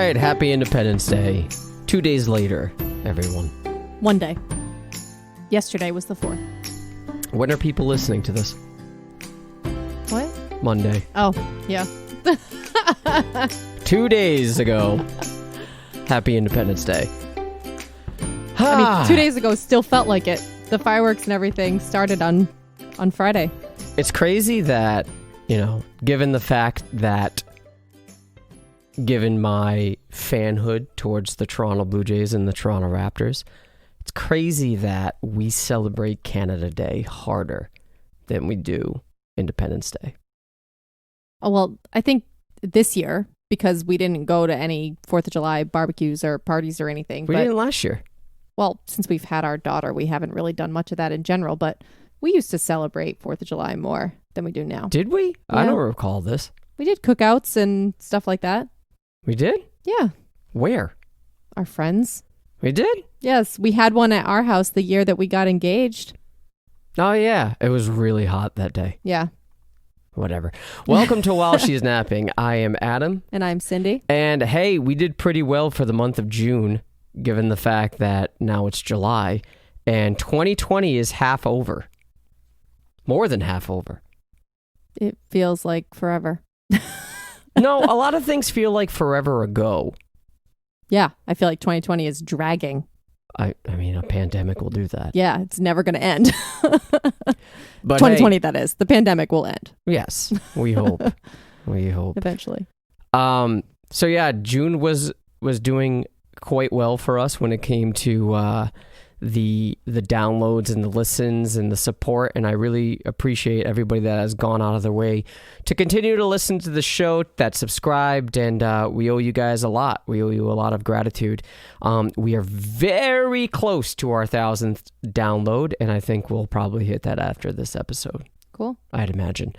right, happy Independence Day. 2 days later, everyone. 1 day. Yesterday was the 4th. When are people listening to this? What? Monday. Oh, yeah. 2 days ago. Happy Independence Day. I mean, 2 days ago still felt like it. The fireworks and everything started on Friday. It's crazy that, given the fact that, given my fanhood towards the Toronto Blue Jays and the Toronto Raptors, it's crazy that we celebrate Canada Day harder than we do Independence Day. Oh, well, I think this year, because we didn't go to any 4th of July barbecues or parties or anything. We didn't last year. Well, since we've had our daughter, we haven't really done much of that in general, but we used to celebrate 4th of July more than we do now. Did we? Yeah. I don't recall this. We did cookouts and stuff like that. We did? Yeah. Where? Our friends. We did? Yes, we had one at our house the year that we got engaged. Oh, yeah. It was really hot that day. Yeah. Whatever. Welcome to While She's Napping. I am Adam. And I'm Cindy. And hey, we did pretty well for the month of June, given the fact that now it's July, and 2020 is half over. More than half over. It feels like forever. No, a lot of things feel like forever ago. Yeah, I feel like 2020 is dragging. I mean, a pandemic will do that. Yeah, it's never going to end. But 2020, that is. The pandemic will end. Yes, we hope. We hope. Eventually. So yeah, June was doing quite well for us when it came to the downloads and the listens and the support, and I really appreciate everybody that has gone out of their way to continue to listen to the show, that subscribed, and we owe you guys a lot. We owe you a lot of gratitude. We are very close to our 1,000th download, and I think we'll probably hit that after this episode. Cool. I'd imagine.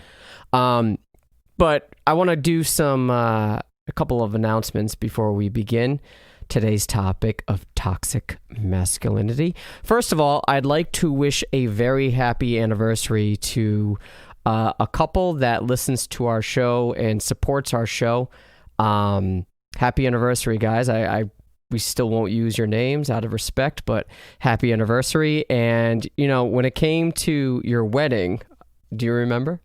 But I want to do a couple of announcements before we begin today's topic of toxic masculinity. First of all, I'd like to wish a very happy anniversary to a couple that listens to our show and supports our show. Happy anniversary, guys. We still won't use your names out of respect, but happy anniversary. And, when it came to your wedding, do you remember?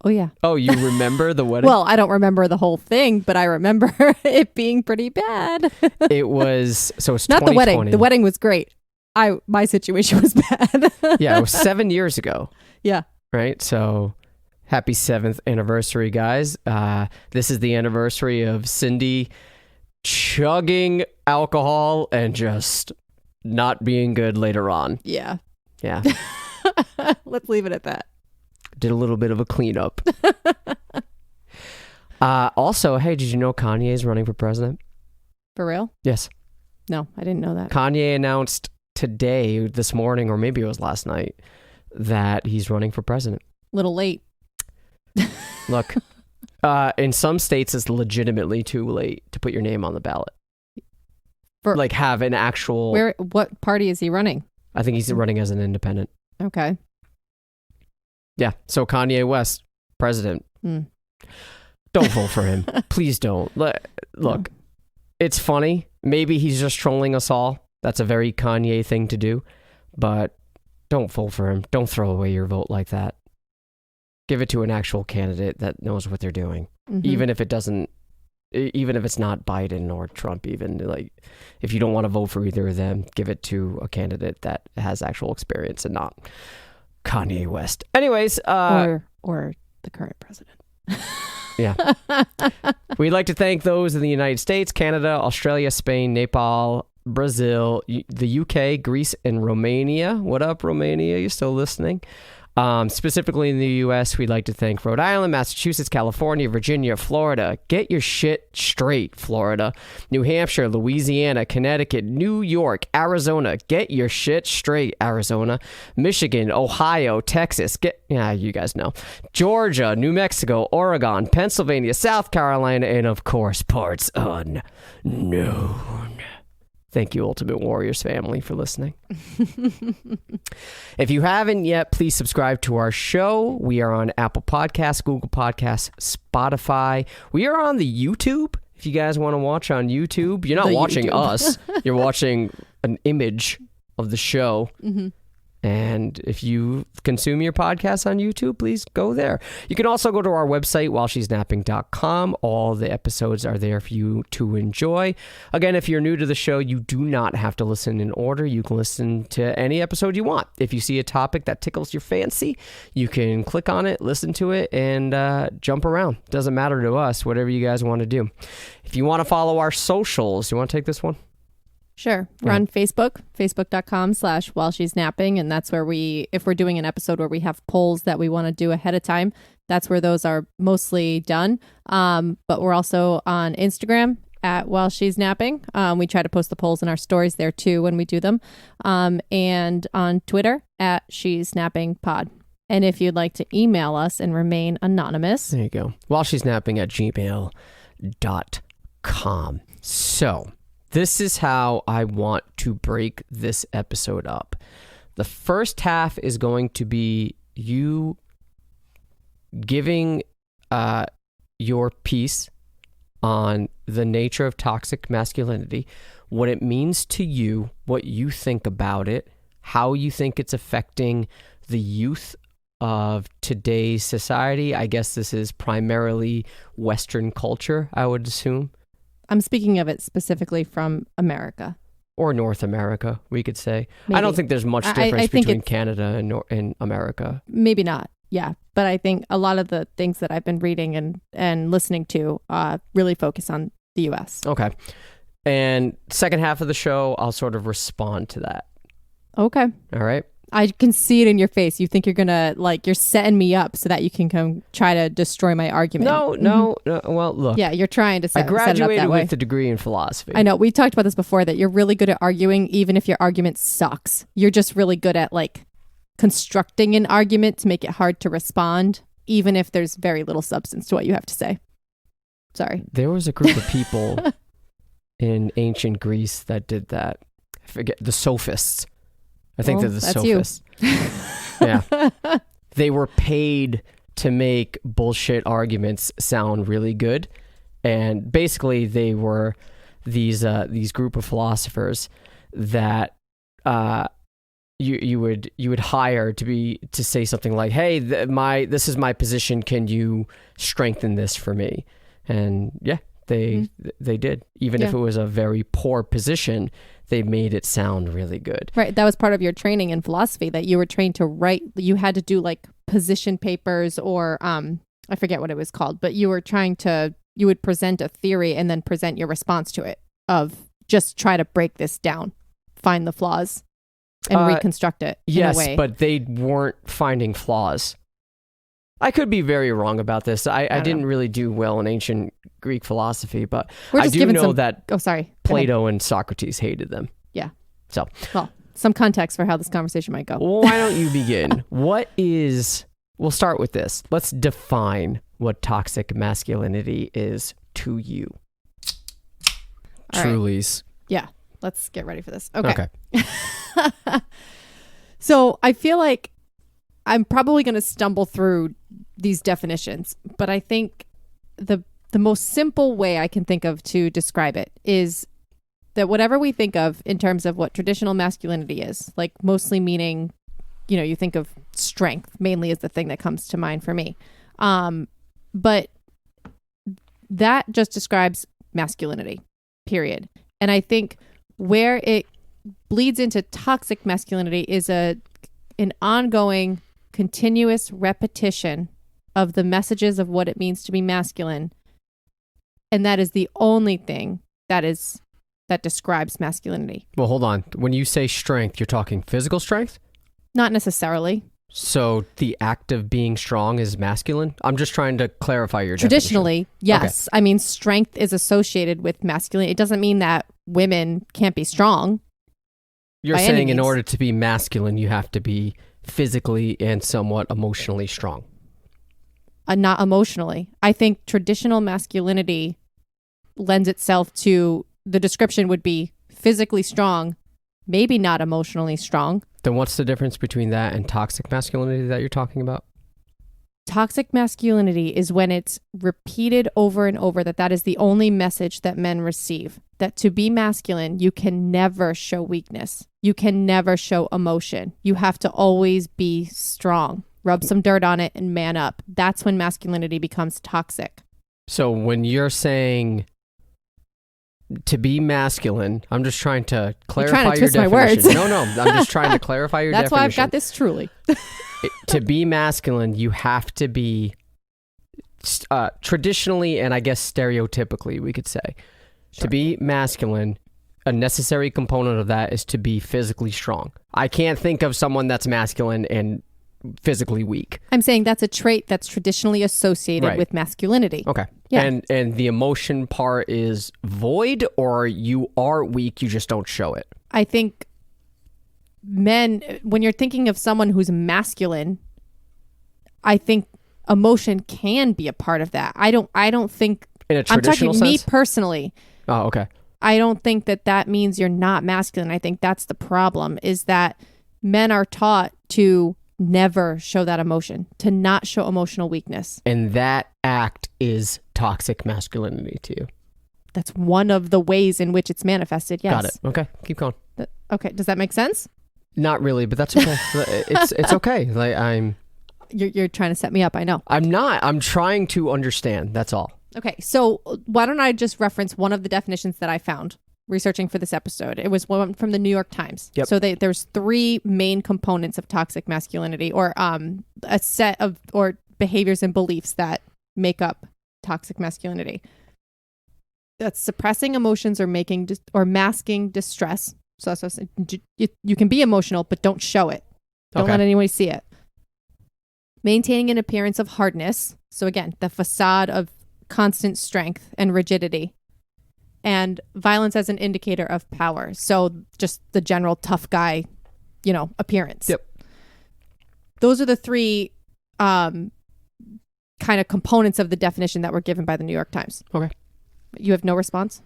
Oh, yeah. Oh, you remember the wedding? Well, I don't remember the whole thing, but I remember it being pretty bad. It's not 2020. the wedding. The wedding was great. My situation was bad. Yeah, it was 7 years ago. Yeah. Right? So happy 7th anniversary, guys. This is the anniversary of Cindy chugging alcohol and just not being good later on. Yeah. Yeah. Let's leave it at that. Did a little bit of a cleanup. Also, hey, did you know Kanye is running for president? For real? Yes. No, I didn't know that. Kanye announced this morning, or maybe it was last night, that he's running for president. Little late. Look, in some states, it's legitimately too late to put your name on the ballot. Have an actual... What party is he running? I think he's running as an independent. Okay. Yeah, so Kanye West, president. Don't vote for him. Please don't. Look, It's funny. Maybe he's just trolling us all. That's a very Kanye thing to do. But don't vote for him. Don't throw away your vote like that. Give it to an actual candidate that knows what they're doing. Mm-hmm. Even if it's not Biden or Trump, if you don't want to vote for either of them, give it to a candidate that has actual experience and not Kanye West. Anyways, or the current president. Yeah. We'd like to thank those in the United States, Canada, Australia, Spain, Nepal, Brazil, the UK, Greece, and Romania. What up, Romania? You still listening? Specifically in the U.S., we'd like to thank Rhode Island, Massachusetts, California, Virginia, Florida. Get your shit straight, Florida. New Hampshire, Louisiana, Connecticut, New York, Arizona. Get your shit straight, Arizona. Michigan, Ohio, Texas. You guys know. Georgia, New Mexico, Oregon, Pennsylvania, South Carolina, and of course, parts unknown. Thank you, Ultimate Warriors family, for listening. If you haven't yet, please subscribe to our show. We are on Apple Podcasts, Google Podcasts, Spotify. We are on the YouTube. If you guys want to watch on YouTube, you're not The watching YouTube. us. You're watching an image of the show. Mm-hmm. And if you consume your podcast on YouTube, please go there. You can also go to our website, whileshe'snapping.com. All the episodes are there for you to enjoy. Again, if you're new to the show, you do not have to listen in order. You can listen to any episode you want. If you see a topic that tickles your fancy, you can click on it, listen to it, and jump around. Doesn't matter to us, whatever you guys want to do. If you want to follow our socials, you want to take this one? Sure. We're on Facebook, facebook.com/whileshe'snapping. And that's where if we're doing an episode where we have polls that we want to do ahead of time, that's where those are mostly done. But we're also on Instagram at whileshe'snapping. We try to post the polls in our stories there too when we do them. And on Twitter at she'snappingpod. And if you'd like to email us and remain anonymous. There you go. whileshe'snapping@gmail.com. So this is how I want to break this episode up. The first half is going to be you giving your piece on the nature of toxic masculinity, what it means to you, what you think about it, how you think it's affecting the youth of today's society. I guess this is primarily Western culture, I would assume. I'm speaking of it specifically from America. Or North America, we could say. Maybe. I don't think there's much difference I think between Canada and America. Maybe not. Yeah. But I think a lot of the things that I've been reading and listening to really focus on the U.S. Okay. And second half of the show, I'll sort of respond to that. Okay. All right. I can see it in your face. You think you're going to, you're setting me up so that you can come try to destroy my argument. No. Well, look. Yeah, you're trying to set it up graduated that way. with a degree in philosophy. I know. We talked about this before, that you're really good at arguing, even if your argument sucks. You're just really good at, constructing an argument to make it hard to respond, even if there's very little substance to what you have to say. Sorry. There was a group of people in ancient Greece that did that. I forget. The sophists. I think they're the sophists. Yeah. They were paid to make bullshit arguments sound really good. And basically they were these group of philosophers that you would hire to say something like, "Hey, this is my position. Can you strengthen this for me?" And yeah, they did. Even if it was a very poor position, they made it sound really good. Right. That was part of your training in philosophy, that you were trained to write. You had to do position papers, or I forget what it was called, but you would present a theory and then present your response to it, of just try to break this down, find the flaws and reconstruct it in a way. Yes, but they weren't finding flaws. I could be very wrong about this. I didn't really do well in ancient Greek philosophy, but I do know that Plato and Socrates hated them. Yeah. So, well, some context for how this conversation might go. Why don't you begin? We'll start with this. Let's define what toxic masculinity is to you. All Trulies. Right. Yeah. Let's get ready for this. Okay. So I feel like I'm probably going to stumble through these definitions, but I think the most simple way I can think of to describe it is that whatever we think of in terms of what traditional masculinity is, mostly meaning, you think of strength mainly is the thing that comes to mind for me. But that just describes masculinity, period. And I think where it bleeds into toxic masculinity is an ongoing, continuous repetition of the messages of what it means to be masculine, and that is the only thing that describes masculinity. Well, hold on. When you say strength, you're talking physical strength? Not necessarily. So the act of being strong is masculine? I'm just trying to clarify your Traditionally, definition. yes. Okay. I mean, strength is associated with masculine. It doesn't mean that women can't be strong. You're saying in order to be masculine, you have to be physically and somewhat emotionally strong. Not emotionally. I think traditional masculinity lends itself to, the description would be physically strong, maybe not emotionally strong. Then what's the difference between that and toxic masculinity that you're talking about? Toxic masculinity is when it's repeated over and over that is the only message that men receive. That to be masculine, you can never show weakness. You can never show emotion. You have to always be strong. Rub some dirt on it and man up. That's when masculinity becomes toxic. So when you're saying to be masculine, I'm just trying to clarify trying to your twist my definition. words. No, I'm just trying to clarify your That's definition. why I've got this truly. To be masculine, you have to be traditionally, and I guess stereotypically, we could say, Sure. to be masculine, a necessary component of that is to be physically strong. I can't think of someone that's masculine and physically weak. I'm saying that's a trait that's traditionally associated with masculinity. Okay. Yeah. And the emotion part is void, or you are weak, you just don't show it. I think men, when you're thinking of someone who's masculine, I think emotion can be a part of that. I don't think In a I'm traditional talking sense? me personally. Oh, okay. I don't think that means you're not masculine. I think that's the problem, is that men are taught to never show that emotion, to not show emotional weakness. And that act is toxic masculinity to you. That's one of the ways in which it's manifested. Yes. Got it. Okay. Keep going. Okay. Does that make sense? Not really, but that's okay. It's okay. Like You're trying to set me up. I know. I'm not. I'm trying to understand. That's all. Okay. So why don't I just reference one of the definitions that I found researching for this episode? It was one from the New York Times. Yep. So there's three main components of toxic masculinity, or a set of or behaviors and beliefs that make up toxic masculinity. That's suppressing emotions or masking distress. So that's what I said. You can be emotional, but don't show it. Don't let anybody see it. Maintaining an appearance of hardness. So again, the facade of constant strength and rigidity. And violence as an indicator of power. So just the general tough guy, appearance. Yep. Those are the three kind of components of the definition that were given by the New York Times. Okay. You have no response?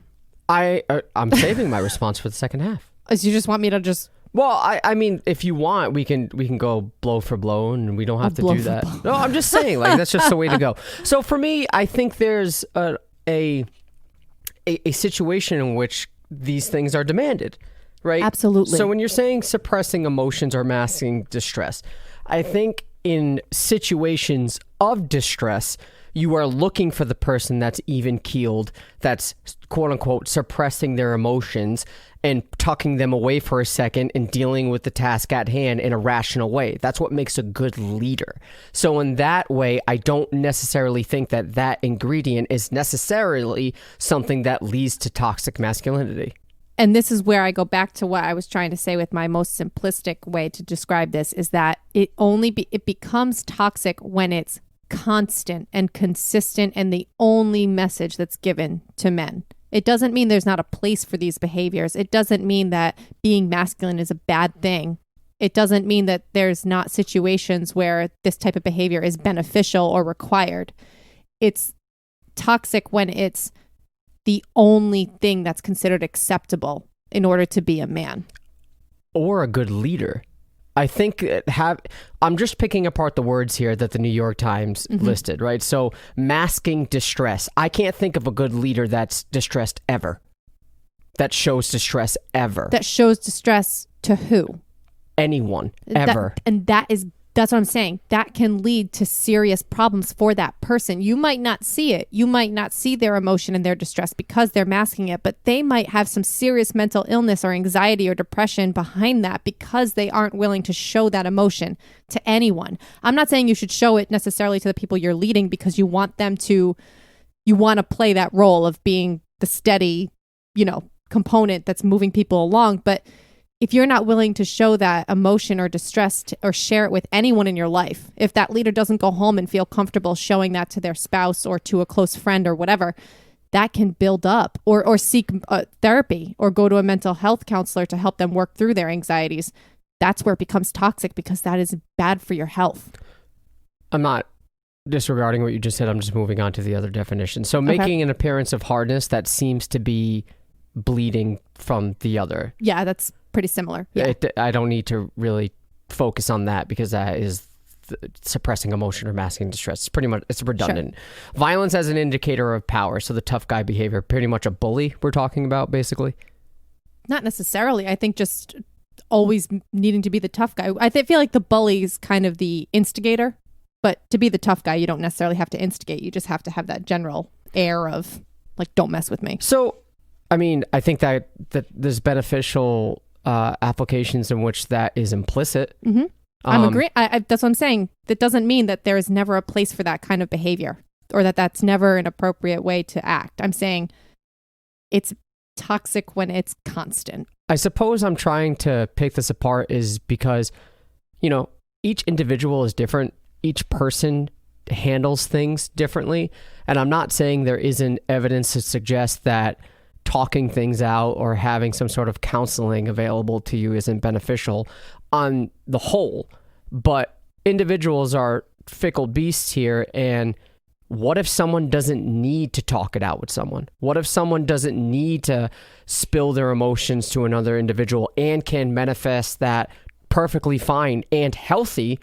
I'm saving my response for the second half. So you just want me to just... Well, I mean, if you want, we can go blow for blow, and we don't have to do that. No, I'm just saying, like, that's just the way to go. So for me, I think there's a situation in which these things are demanded, right? Absolutely. So when you're saying suppressing emotions or masking distress, I think in situations of distress, you are looking for the person that's even keeled, that's quote unquote suppressing their emotions and tucking them away for a second and dealing with the task at hand in a rational way. That's what makes a good leader. So in that way, I don't necessarily think that ingredient is necessarily something that leads to toxic masculinity. And this is where I go back to what I was trying to say with my most simplistic way to describe this, is that it becomes toxic when it's constant and consistent and the only message that's given to men. It doesn't mean there's not a place for these behaviors. It doesn't mean that being masculine is a bad thing. It doesn't mean that there's not situations where this type of behavior is beneficial or required. It's toxic when it's the only thing that's considered acceptable in order to be a man. Or a good leader. I think I'm just picking apart the words here that the New York Times listed, right? So masking distress. I can't think of a good leader that's distressed ever. That shows distress ever. That shows distress to who? Anyone, ever. That's what I'm saying. That can lead to serious problems for that person. You might not see it. You might not see their emotion and their distress because they're masking it, but they might have some serious mental illness or anxiety or depression behind that because they aren't willing to show that emotion to anyone. I'm not saying you should show it necessarily to the people you're leading because you want to play that role of being the steady, component that's moving people along. But if you're not willing to show that emotion or distress or share it with anyone in your life, if that leader doesn't go home and feel comfortable showing that to their spouse or to a close friend or whatever, that can build up, or seek therapy or go to a mental health counselor to help them work through their anxieties. That's where it becomes toxic because that is bad for your health. I'm not disregarding what you just said. I'm just moving on to the other definition. So making an appearance of hardness that seems to be bleeding from the other. Yeah, that's pretty similar. Yeah. I don't need to really focus on that because that is suppressing emotion or masking distress. It's pretty much, it's redundant. Sure. Violence as an indicator of power. So the tough guy behavior, pretty much a bully we're talking about, basically. Not necessarily. I think just always needing to be the tough guy. Feel like the bully is kind of the instigator, but to be the tough guy, you don't necessarily have to instigate. You just have to have that general air of like, don't mess with me. So, I mean, I think that there's beneficial applications in which that is implicit. Mm-hmm. I'm agreeing. That's what I'm saying. That doesn't mean that there is never a place for that kind of behavior or that that's never an appropriate way to act. I'm saying it's toxic when it's constant. I suppose I'm trying to pick this apart is because, each individual is different. Each person handles things differently. And I'm not saying there isn't evidence to suggest that talking things out or having some sort of counseling available to you isn't beneficial on the whole. But individuals are fickle beasts here. And what if someone doesn't need to talk it out with someone? What if someone doesn't need to spill their emotions to another individual and can manifest that perfectly fine and healthy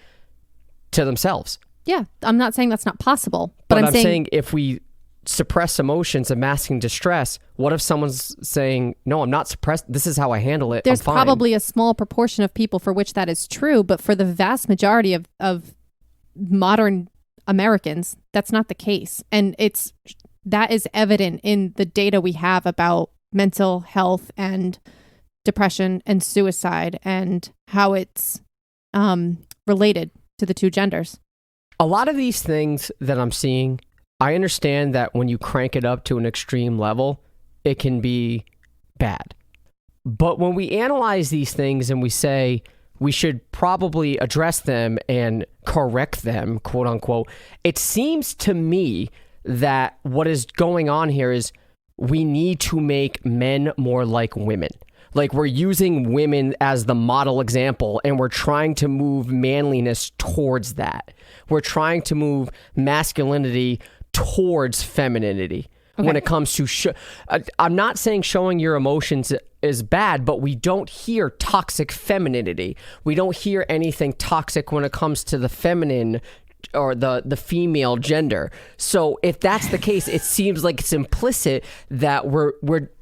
to themselves? Yeah, I'm not saying that's not possible. But I'm saying if we suppress emotions and masking distress, what if someone's saying, no, I'm not suppressed. This is how I handle it. There's probably a small proportion of people for which that is true. But for the vast majority of modern Americans, that's not the case. And that is evident in the data we have about mental health and depression and suicide and how it's related to the two genders. A lot of these things that I'm seeing, I understand that when you crank it up to an extreme level, it can be bad. But when we analyze these things and we say, we should probably address them and correct them, quote unquote. It seems to me that what is going on here is we need to make men more like women. Like we're using women as the model example and we're trying to move manliness towards that. We're trying to move masculinity towards femininity. Okay. When it comes to I'm not saying showing your emotions is bad, but we don't hear toxic femininity. We don't hear anything toxic when it comes to the feminine or the female gender. So if that's the case, it seems like it's implicit that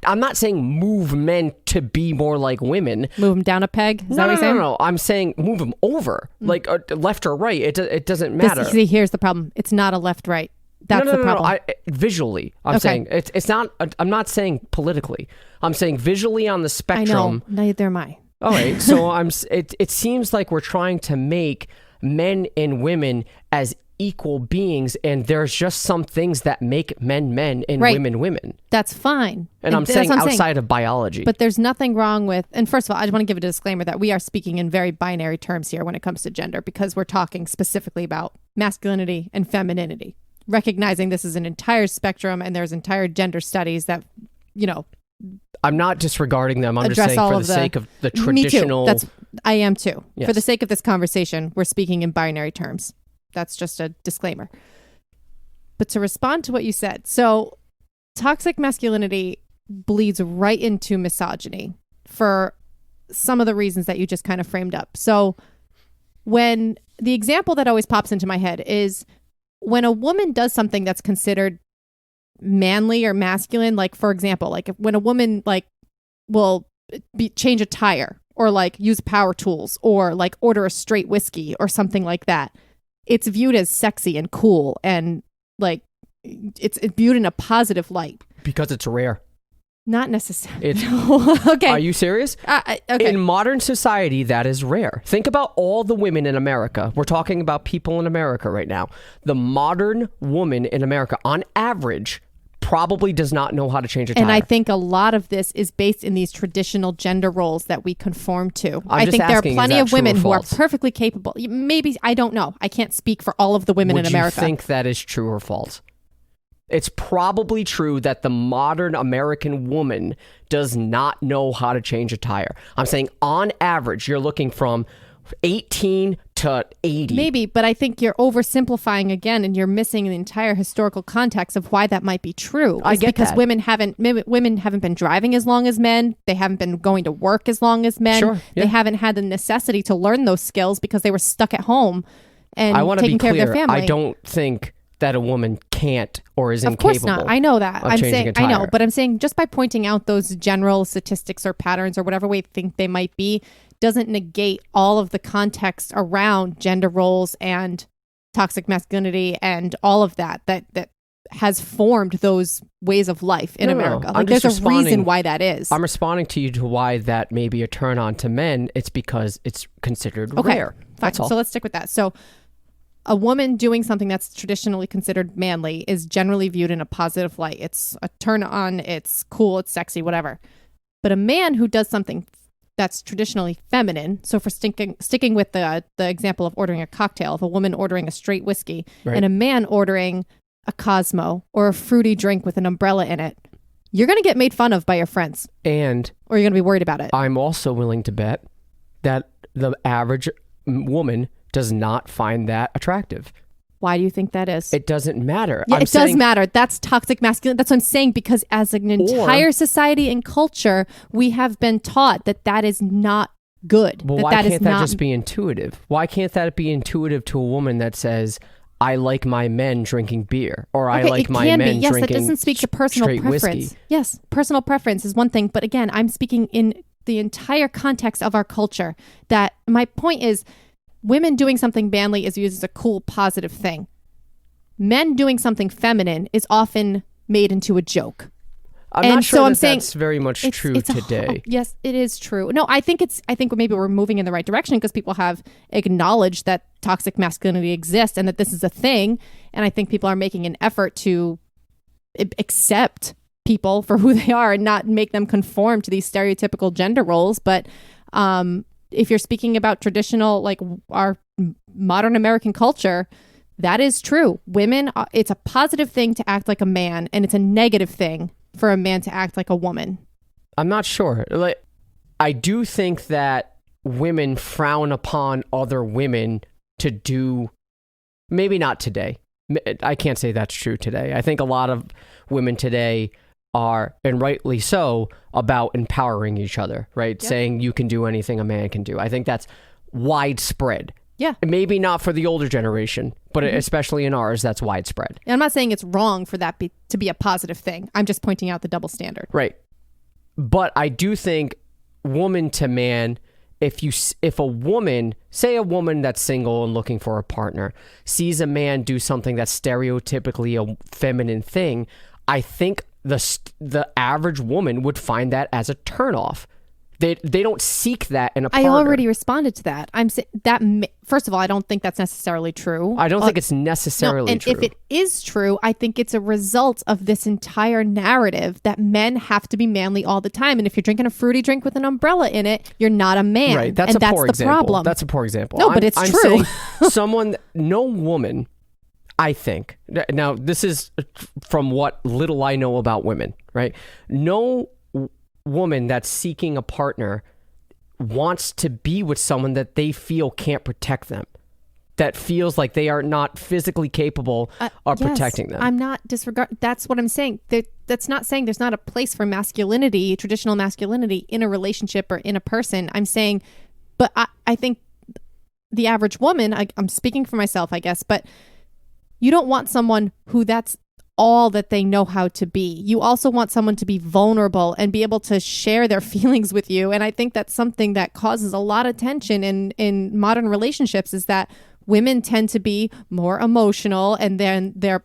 I'm not saying move men to be more like women. Move them down a peg? Is that what you're saying? No. I'm saying move them over, like left or right. It doesn't matter. See, here's the problem. It's not a left-right. That's the problem. Visually, I'm saying it's not. I'm not saying politically. I'm saying visually on the spectrum. I know. Neither am I. All right. So It seems like we're trying to make men and women as equal beings, and there's just some things that make men men and women women. That's fine. And I'm saying outside of biology. But there's nothing wrong with. And first of all, I just want to give a disclaimer that we are speaking in very binary terms here when it comes to gender, because we're talking specifically about masculinity and femininity. Recognizing this is an entire spectrum and there's entire gender studies that, I'm not disregarding them. I'm just saying for the sake of the traditional. Me too. I am too. Yes. For the sake of this conversation, we're speaking in binary terms. That's just a disclaimer. But to respond to what you said, so toxic masculinity bleeds right into misogyny for some of the reasons that you just kind of framed up. So when the example that always pops into my head is when a woman does something that's considered manly or masculine, like for example, like when a woman will change a tire or use power tools or order a straight whiskey or something like that, it's viewed as sexy and cool and it's viewed in a positive light because it's rare. Not necessarily. Okay. Are you serious? Okay. In modern society, that is rare. Think about all the women in America. We're talking about people in America right now. The modern woman in America, on average, probably does not know how to change a tire. And I think a lot of this is based in these traditional gender roles that we conform to. I think there are plenty of women who are perfectly capable. Maybe, I don't know. I can't speak for all of the women in America. Would you think that is true or false? It's probably true that the modern American woman does not know how to change a tire. I'm saying on average, you're looking from 18 to 80. Maybe, but I think you're oversimplifying again, and you're missing the entire historical context of why that might be true. I get because that. women haven't been driving as long as men. They haven't been going to work as long as men. Sure, yeah. They haven't had the necessity to learn those skills because they were stuck at home I want to be taking care of their clear. family. I don't think that a woman can't or is Of incapable. course not. I know that. Of I'm changing saying a tire. I know, but I'm saying just by pointing out those general statistics or patterns or whatever we think they might be doesn't negate all of the context around gender roles and toxic masculinity and all of that has formed those ways of life in America. Like there's a reason why that is. I'm responding to you to why that may be a turn on to men. It's because it's considered rare. Fine. That's all. So let's stick with that. So a woman doing something that's traditionally considered manly is generally viewed in a positive light. It's a turn on, it's cool, it's sexy, whatever. But a man who does something that's traditionally feminine, so for sticking with the example of ordering a cocktail, of a woman ordering a straight whiskey and a man ordering a Cosmo or a fruity drink with an umbrella in it, you're going to get made fun of by your friends. Or you're going to be worried about it. I'm also willing to bet that the average woman does not find that attractive. Why do you think that is? It doesn't matter. Yeah, it does matter. That's toxic masculinity. That's what I'm saying, because as an entire society and culture, we have been taught that is not good. Well, why can't that just be intuitive? Why can't that be intuitive to a woman that says, I like my men drinking beer, or I like my men yes, drinking that doesn't speak to personal preference. Whiskey. Yes, personal preference is one thing, but again, I'm speaking in the entire context of our culture. That my point is, women doing something manly is used as a cool, positive thing. Men doing something feminine is often made into a joke. I'm not sure that's very much true today. Yes, it is true. No, I think maybe we're moving in the right direction because people have acknowledged that toxic masculinity exists and that this is a thing. And I think people are making an effort to accept people for who they are and not make them conform to these stereotypical gender roles. But if you're speaking about traditional, like our modern American culture, that is true. Women, it's a positive thing to act like a man, and it's a negative thing for a man to act like a woman. I'm not sure. Like, I do think that women frown upon other women to do, maybe not today. I can't say that's true today. I think a lot of women today are, and rightly so, about empowering each other, right? Yep. Saying you can do anything a man can do. I think that's widespread. Yeah. Maybe not for the older generation, but especially in ours, that's widespread. And I'm not saying it's wrong for that to be a positive thing. I'm just pointing out the double standard. Right. But I do think woman to man, if a woman, say a woman that's single and looking for a partner, sees a man do something that's stereotypically a feminine thing, I think the average woman would find that as a turnoff. They don't seek that in a partner. I already responded to that. I'm saying that, first of all, I don't think that's necessarily true. I don't think it's necessarily true. And if it is true, I think it's a result of this entire narrative that men have to be manly all the time. And if you're drinking a fruity drink with an umbrella in it, you're not a man. Right. That's a poor example. Problem. That's a poor example. No, but it's true. No woman, I think, now this is from what little I know about women, right? No woman that's seeking a partner wants to be with someone that they feel can't protect them, that feels like they are not physically capable of protecting them. I'm not that's what I'm saying. That's not saying there's not a place for masculinity, traditional masculinity, in a relationship or in a person. I'm saying, but I think the average woman, I'm speaking for myself, I guess, but you don't want someone who that's all that they know how to be. You also want someone to be vulnerable and be able to share their feelings with you. And I think that's something that causes a lot of tension in modern relationships, is that women tend to be more emotional, and then their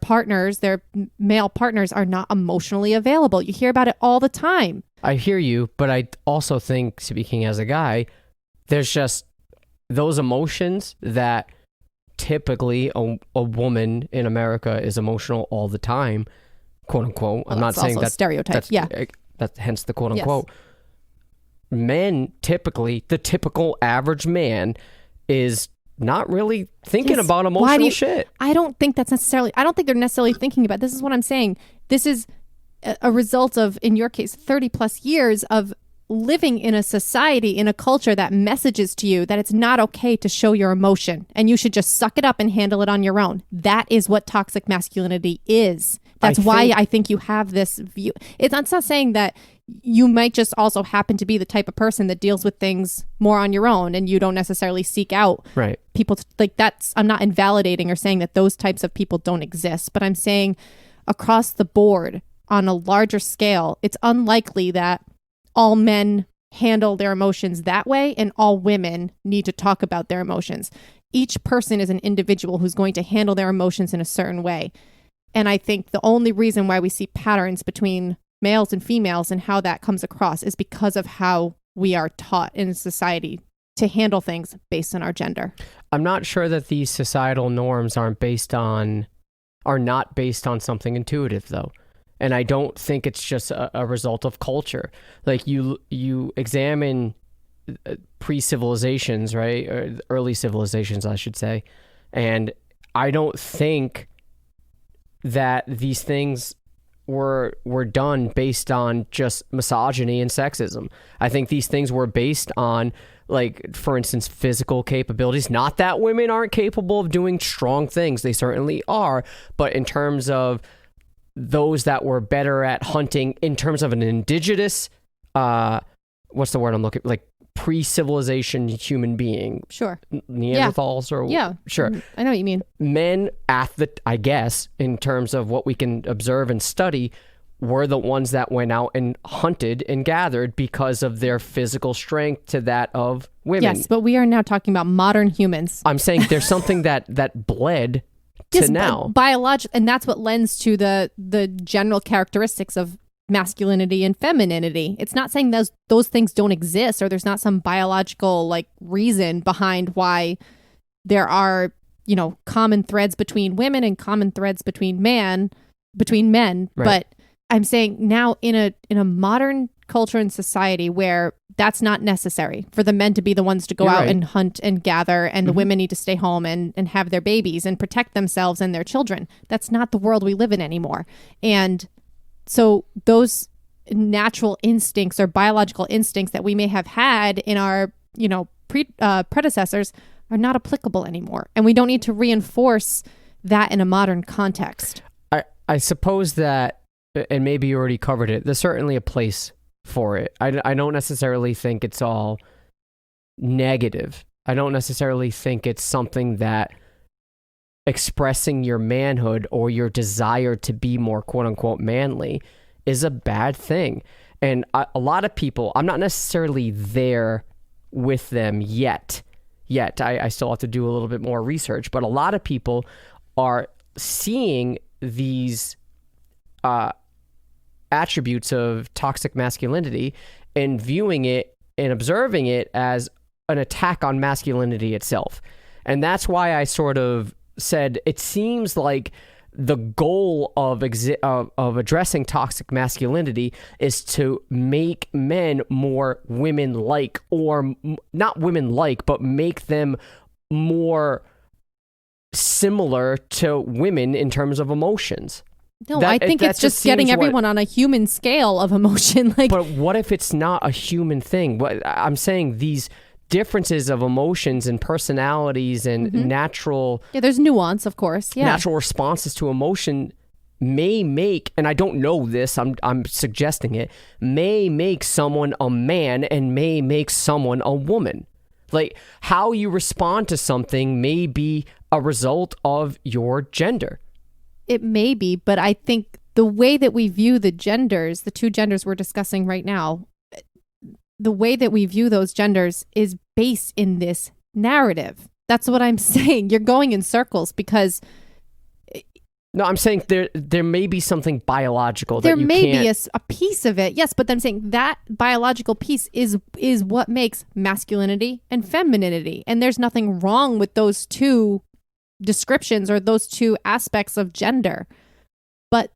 male partners are not emotionally available. You hear about it all the time. I hear you, but I also think, speaking as a guy, there's just those emotions that typically a woman in America is emotional all the time, quote unquote. Well, I'm not saying that stereotype. That's hence the quote unquote. Yes. Men typically, the typical average man is not really thinking about emotional shit. I don't think they're necessarily thinking about. This is what I'm saying. This is a result of, in your case, 30 plus years of living in a society, in a culture that messages to you that it's not okay to show your emotion and you should just suck it up and handle it on your own. That is what toxic masculinity is. That's why I think you have this view. It's not saying that you might just also happen to be the type of person that deals with things more on your own, and you don't necessarily seek out Right. people like that's. I'm not invalidating or saying that those types of people don't exist, but I'm saying across the board on a larger scale, it's unlikely that all men handle their emotions that way and all women need to talk about their emotions. Each person is an individual who's going to handle their emotions in a certain way. And I think the only reason why we see patterns between males and females and how that comes across is because of how we are taught in society to handle things based on our gender. I'm not sure that these societal norms are not based on something intuitive, though. And I don't think it's just a result of culture. Like you examine pre-civilizations, right? Or early civilizations, I should say. And I don't think that these things were done based on just misogyny and sexism. I think these things were based on, like, for instance, physical capabilities. Not that women aren't capable of doing strong things. They certainly are. But in terms of those that were better at hunting, in terms of an indigenous, what's the word I'm looking, like pre-civilization human being. Sure. Neanderthals or sure. I know what you mean. Men I guess, in terms of what we can observe and study, were the ones that went out and hunted and gathered because of their physical strength to that of women. Yes, but we are now talking about modern humans. I'm saying there's something that bled to now. Biological, and that's what lends to the general characteristics of masculinity and femininity. It's not saying those things don't exist, or there's not some biological like reason behind why there are, common threads between women and common threads between men. Right. But I'm saying now in a modern culture and society where that's not necessary for the men to be the ones to go out and hunt and gather, and the women need to stay home and have their babies and protect themselves and their children. That's not the world we live in anymore. And so those natural instincts or biological instincts that we may have had in our, predecessors are not applicable anymore. And we don't need to reinforce that in a modern context. I suppose that, and maybe you already covered it, there's certainly a place for it. I don't necessarily think it's all negative. I don't necessarily think it's something that expressing your manhood or your desire to be more quote unquote manly is a bad thing. And a lot of people, I'm not necessarily there with them yet. I still have to do a little bit more research, but a lot of people are seeing these attributes of toxic masculinity and viewing it and observing it as an attack on masculinity itself. And that's why I sort of said it seems like the goal of addressing toxic masculinity is to make men more women-like, or not women-like, but make them more similar to women in terms of emotions. No, I think it's just getting everyone on a human scale of emotion. But what if it's not a human thing? I'm saying these differences of emotions and personalities and natural... Yeah, there's nuance, of course. Yeah. Natural responses to emotion may make, and I don't know this, I'm suggesting it, may make someone a man and may make someone a woman. Like, how you respond to something may be a result of your gender. It may be, but I think the way that we view the genders, the two genders we're discussing right now, the way that we view those genders is based in this narrative. That's what I'm saying. You're going in circles because... No, I'm saying there may be something biological that you can't... There may be a piece of it, yes, but I'm saying that biological piece is what makes masculinity and femininity. And there's nothing wrong with those two descriptions or those two aspects of gender. But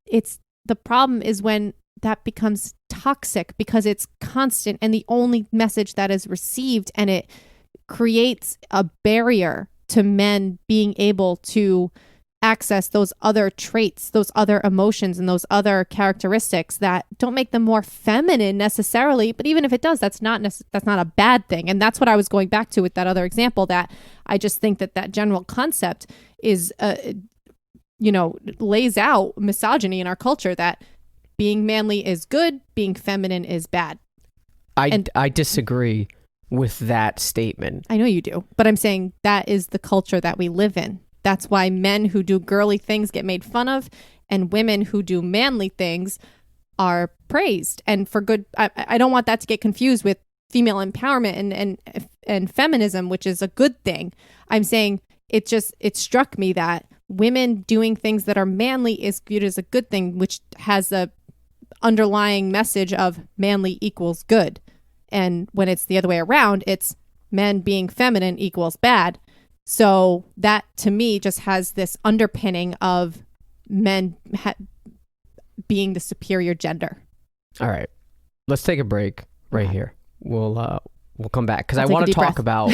the problem is when that becomes toxic because it's constant and the only message that is received, and it creates a barrier to men being able to access those other traits, those other emotions, and those other characteristics that don't make them more feminine necessarily. But even if it does, that's not a bad thing. And that's what I was going back to with that other example, that I just think that general concept is, lays out misogyny in our culture, that being manly is good, being feminine is bad. I disagree with that statement. I know you do, but I'm saying that is the culture that we live in. That's why men who do girly things get made fun of, and women who do manly things are praised. And for good, I don't want that to get confused with female empowerment and feminism, which is a good thing. I'm saying it struck me that women doing things that are manly is viewed as a good thing, which has a underlying message of manly equals good. And when it's the other way around, it's men being feminine equals bad. So that to me just has this underpinning of men being the superior gender. All right, let's take a break right here. We'll come back because I I'll take want a to deep talk breath. about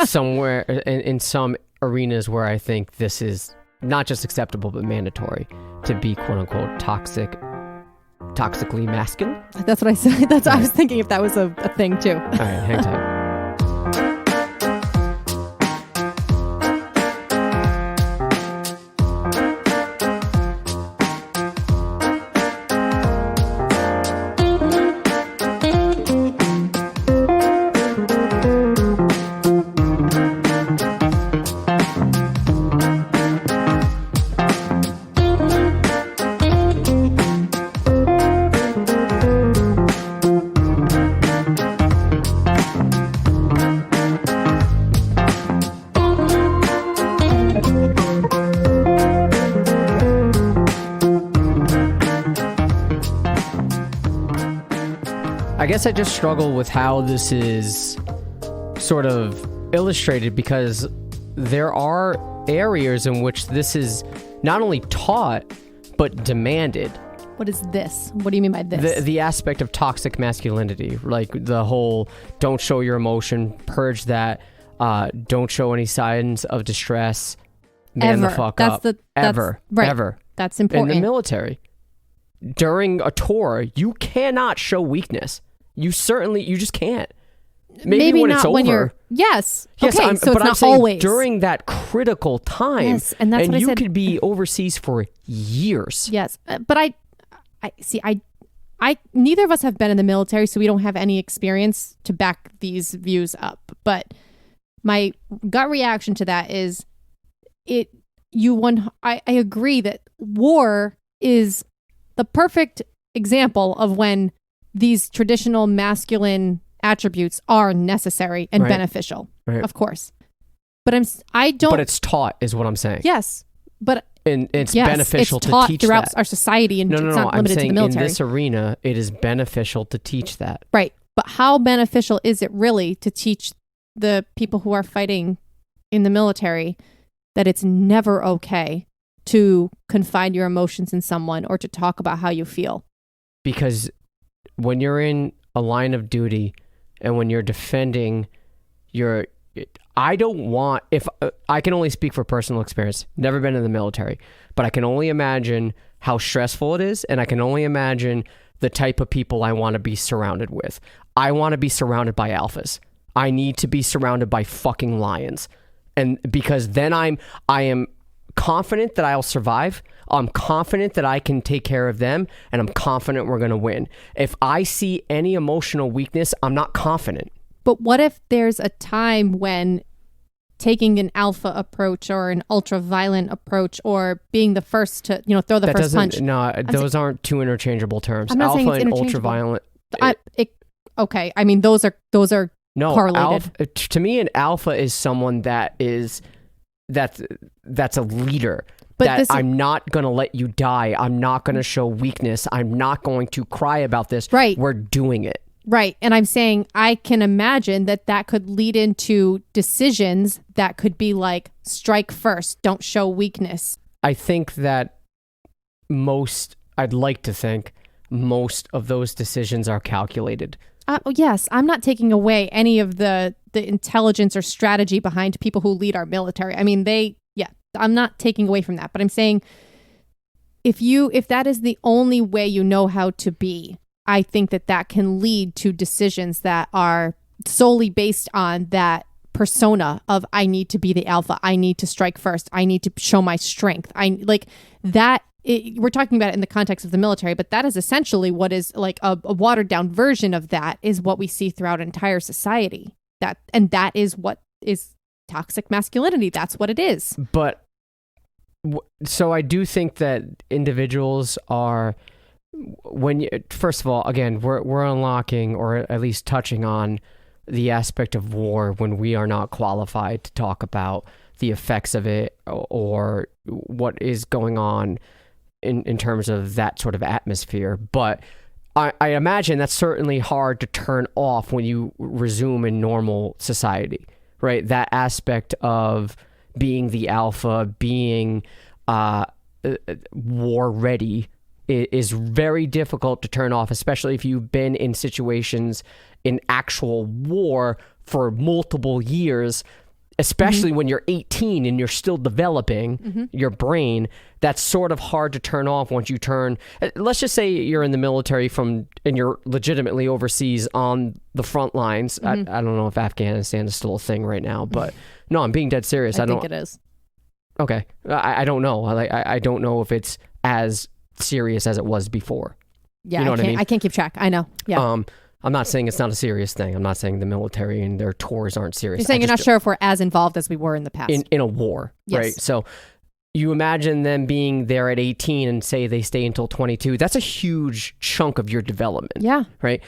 somewhere in some arenas where I think this is not just acceptable but mandatory to be quote unquote toxically masculine. That's what I said. That's what I was thinking if that was a thing too. All right, hang tight. I guess I just struggle with how this is sort of illustrated because there are areas in which this is not only taught but demanded. What is this? What do you mean by this? The aspect of toxic masculinity, like the whole don't show your emotion, purge that, don't show any signs of distress, man the fuck up. Ever. That's important. In the military, during a tour, you cannot show weakness. You just can't. Maybe when not it's over. When you're, yes. Okay, so it's but I'm not saying always. during that critical time. Yes, and that's what I you said. could be overseas for years. Yes, but I see. I neither of us have been in the military, so we don't have any experience to back these views up. But my gut reaction to that is, I agree that war is the perfect example of when these traditional masculine attributes are necessary and beneficial, of course. But I don't. But it's taught, is what I'm saying. Yes, but and it's beneficial it's taught to teach throughout that. our society, and it's not I'm limited to saying the military. in this arena, it is beneficial to teach that. Right, but how beneficial is it really to teach the people who are fighting in the military that it's never okay to confide your emotions in someone or to talk about how you feel? Because when you're in a line of duty and when you're defending I don't want, if I can only speak for personal experience, never been in the military, but I can only imagine how stressful it is, and I can only imagine the type of people I want to be surrounded with. I want to be surrounded by alphas. I need to be surrounded by fucking lions. And because then I am confident that I'll survive. I'm confident that I can take care of them, and I'm confident we're going to win. If I see any emotional weakness, I'm not confident. But what if there's a time when taking an alpha approach or an ultra violent approach or being the first to, throw the first punch? No, those aren't two interchangeable terms. I'm not saying Alpha it's and interchangeable. ultra violent. Okay. I mean, those are correlated. To me, an alpha is someone that's a leader. But I'm not going to let you die. I'm not going to show weakness. I'm not going to cry about this. Right. We're doing it. Right. And I'm saying I can imagine that could lead into decisions that could be like, strike first, don't show weakness. I think that I'd like to think most of those decisions are calculated. Yes, I'm not taking away any of the intelligence or strategy behind people who lead our military. I mean, I'm not taking away from that, but I'm saying if that is the only way you know how to be, I think that can lead to decisions that are solely based on that persona of I need to be the alpha. I need to strike first. I need to show my strength. That we're talking about it in the context of the military, but that is essentially what is like a watered down version of that is what we see throughout entire society. That is what is toxic masculinity. That's what it is. But so I do think that individuals are, first of all, again, we're unlocking or at least touching on the aspect of war when we are not qualified to talk about the effects of it or what is going on in terms of that sort of atmosphere. But I imagine that's certainly hard to turn off when you resume in normal society, right? That aspect of being the alpha, being war ready is very difficult to turn off, especially if you've been in situations in actual war for multiple years, especially when you're 18 and you're still developing your brain. That's sort of hard to turn off once you turn. Let's just say you're in the military and you're legitimately overseas on the front lines. I don't know if Afghanistan is still a thing right now, but no, I'm being dead serious. I think it is. Okay. I don't know. I don't know if it's as serious as it was before. Yeah, you know what I mean? I can't keep track. I know. Yeah. I'm not saying it's not a serious thing. I'm not saying the military and their tours aren't serious. You're saying you're not sure if we're as involved as we were in the past. In a war, yes. Right? So you imagine them being there at 18 and say they stay until 22. That's a huge chunk of your development. Yeah. Right?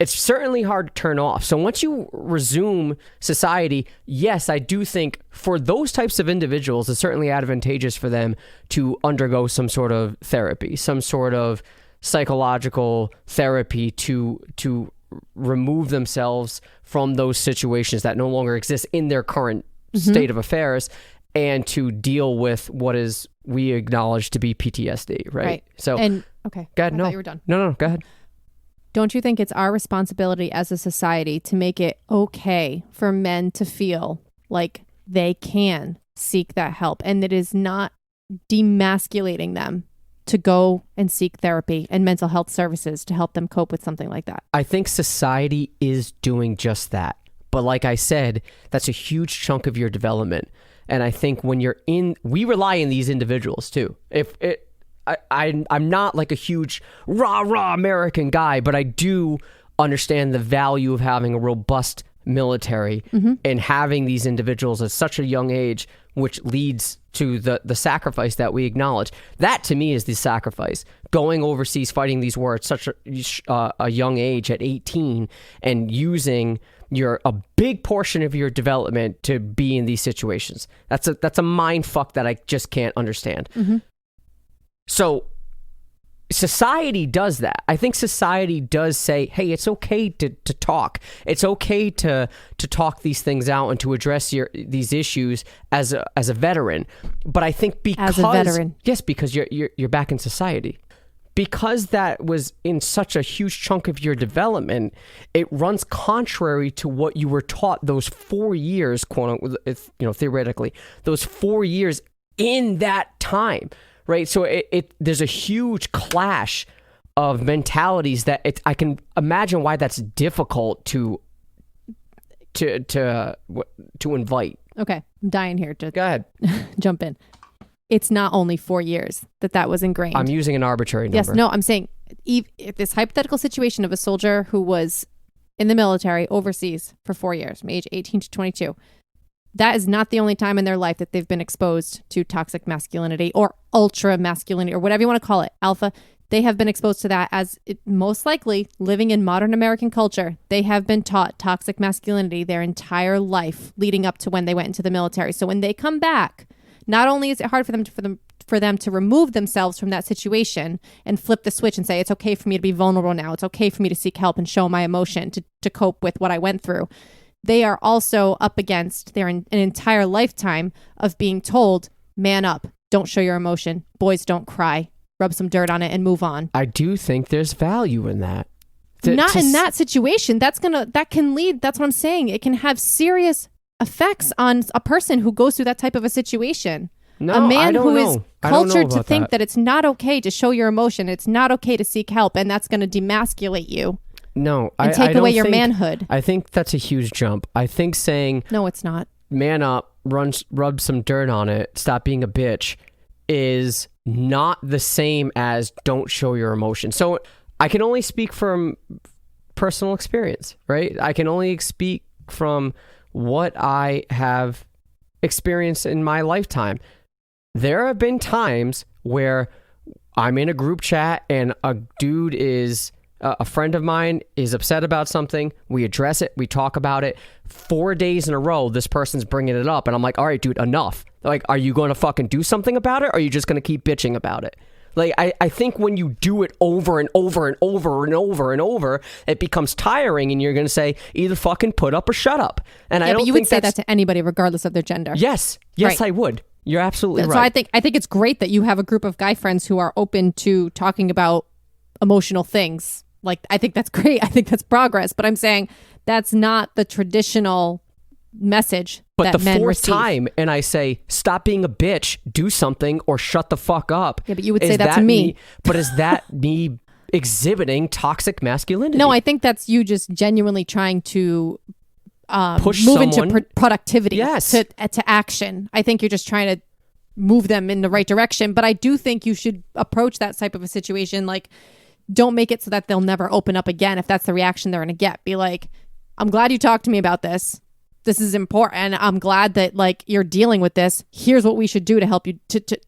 It's certainly hard to turn off. So once you resume society, yes, I do think for those types of individuals, it's certainly advantageous for them to undergo some sort of therapy, some sort of psychological therapy to remove themselves from those situations that no longer exist in their current state of affairs, and to deal with what is we acknowledge to be PTSD, right? So, okay, go ahead. I thought you were done. No, go ahead. Don't you think it's our responsibility as a society to make it okay for men to feel like they can seek that help, and it is not demasculating them to go and seek therapy and mental health services to help them cope with something like that? I think society is doing just that. But like I said, that's a huge chunk of your development. And I think when we rely on these individuals too. I'm not like a huge rah American guy, but I do understand the value of having a robust military and having these individuals at such a young age, which leads to the sacrifice that we acknowledge. That to me is the sacrifice. Going overseas, fighting these wars at such a young age at 18 and using a big portion of your development to be in these situations. That's a mind fuck that I just can't understand. So society does that. I think society does say, hey, it's okay to talk. It's okay to talk these things out and to address these issues as a veteran. But I think because as a veteran, yes, because you're back in society. Because that was in such a huge chunk of your development, it runs contrary to what you were taught those 4 years, quote unquote, theoretically, those 4 years in that time. Right, so there's a huge clash of mentalities that I can imagine why that's difficult to invite. Okay, I'm dying here to go ahead, jump in. It's not only 4 years that was ingrained. I'm using an arbitrary number. Yes, no, I'm saying if this hypothetical situation of a soldier who was in the military overseas for 4 years, from age 18 to 22. That is not the only time in their life that they've been exposed to toxic masculinity or ultra masculinity or whatever you want to call it, alpha. They have been exposed to that as most likely living in modern American culture. They have been taught toxic masculinity their entire life leading up to when they went into the military. So when they come back, not only is it hard for them to remove themselves from that situation and flip the switch and say, it's okay for me to be vulnerable now. It's okay for me to seek help and show my emotion to cope with what I went through. They are also up against an entire lifetime of being told, man up, don't show your emotion, boys don't cry, rub some dirt on it and move on. I do think there's value in that. Not in that situation. That can lead, that's what I'm saying. It can have serious effects on a person who goes through that type of a situation. No, a man I don't who know. is cultured to think that it's not okay to show your emotion, it's not okay to seek help, and that's going to demasculate you. No, and take away your manhood. I think that's a huge jump. I think saying no, it's not. Man up, rub some dirt on it, stop being a bitch is not the same as don't show your emotion. So I can only speak from personal experience, right? I can only speak from what I have experienced in my lifetime. There have been times where I'm in a group chat and a dude is a friend of mine is upset about something. We address it. We talk about it. 4 days in a row, this person's bringing it up. And I'm like, all right, dude, enough. Like, are you going to fucking do something about it? Or are you just going to keep bitching about it? Like, I think when you do it over and over and over and over and over, it becomes tiring and you're going to say either fucking put up or shut up. And I don't but you think would say that to anybody regardless of their gender. Yes, Right. I would. You're absolutely right. So I think it's great that you have a group of guy friends who are open to talking about emotional things. Like, I think that's great. I think that's progress. But I'm saying that's not the traditional message but that the men fourth receive. time, and I say, stop being a bitch, do something, or shut the fuck up. Yeah, but you would say that to me. But is that me exhibiting toxic masculinity? No, I think that's you just genuinely trying to Push move into someone. productivity, Yes. to action. I think you're just trying to move them in the right direction. But I do think you should approach that type of a situation like, don't make it so that they'll never open up again if that's the reaction they're going to get. Be like, I'm glad you talked to me about this. This is important. I'm glad that like you're dealing with this. Here's what we should do to help you.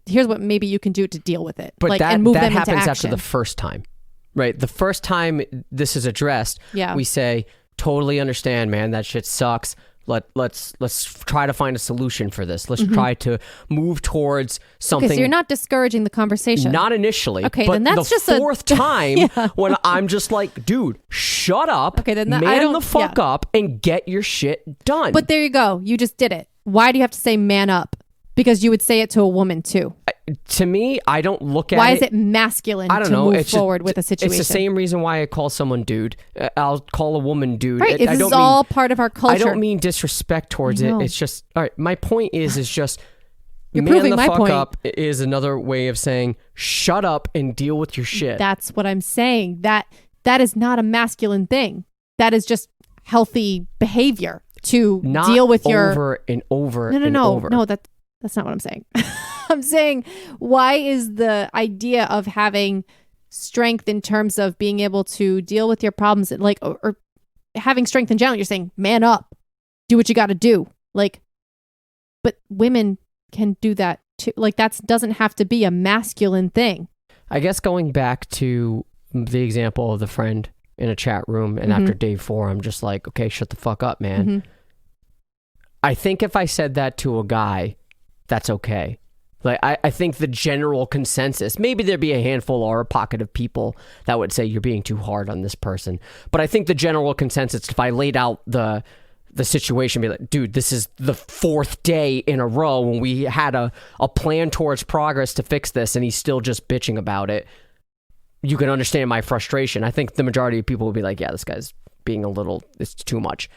Here's what maybe you can do to deal with it. But like, that and move them happens into after action. the first time, right? The first time this is addressed, Yeah. we say, totally understand, man. That shit sucks. Let's try to find a solution for this. Let's try to move towards something. Okay, so you're not discouraging the conversation. Not initially. Okay, but then that's the just a- fourth time when I'm just like, dude, shut up. Okay, then I man don't- the fuck yeah. up and get your shit done. But there you go. You just did it. Why do you have to say man up? Because you would say it to a woman too. To me, I don't look at Why it. is it masculine I don't to know. move It's just- forward with a situation? It's the same reason why I call someone dude. I'll call a woman dude. Right. I This don't is all part of our culture. I don't mean disrespect towards I it. know. It's just, all right, my point is just You're man proving the my fuck point. up is another way of saying shut up and deal with your shit. That's what I'm saying. That is not a masculine thing. That is just healthy behavior to Not deal with your over and over and no. over. No, that's not what I'm saying. I'm saying, why is the idea of having strength in terms of being able to deal with your problems, like, or having strength in general? You're saying, man up, do what you got to do. Like, but women can do that too. Like, that doesn't have to be a masculine thing. I guess going back to the example of the friend in a chat room, and Mm-hmm. after day 4, I'm just like, okay, shut the fuck up, man. I think if I said that to a guy, that's okay. Like, I think the general consensus, maybe there'd be a handful or a pocket of people that would say you're being too hard on this person. But I think the general consensus, if I laid out the situation, be like, dude, this is the 4th day in a row when we had a plan towards progress to fix this, and he's still just bitching about it. You can understand my frustration. I think the majority of people would be like, yeah, this guy's being it's too much.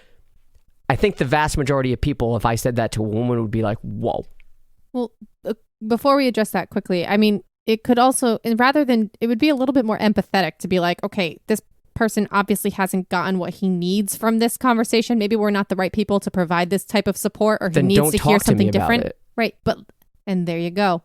I think the vast majority of people, if I said that to a woman, would be like, whoa. Well, before we address that quickly, I mean, it could also, and rather than, it would be a little bit more empathetic to be like, okay, this person obviously hasn't gotten what he needs from this conversation. Maybe we're not the right people to provide this type of support, or he Then needs don't to talk hear to something me about different. it. Right. And there you go.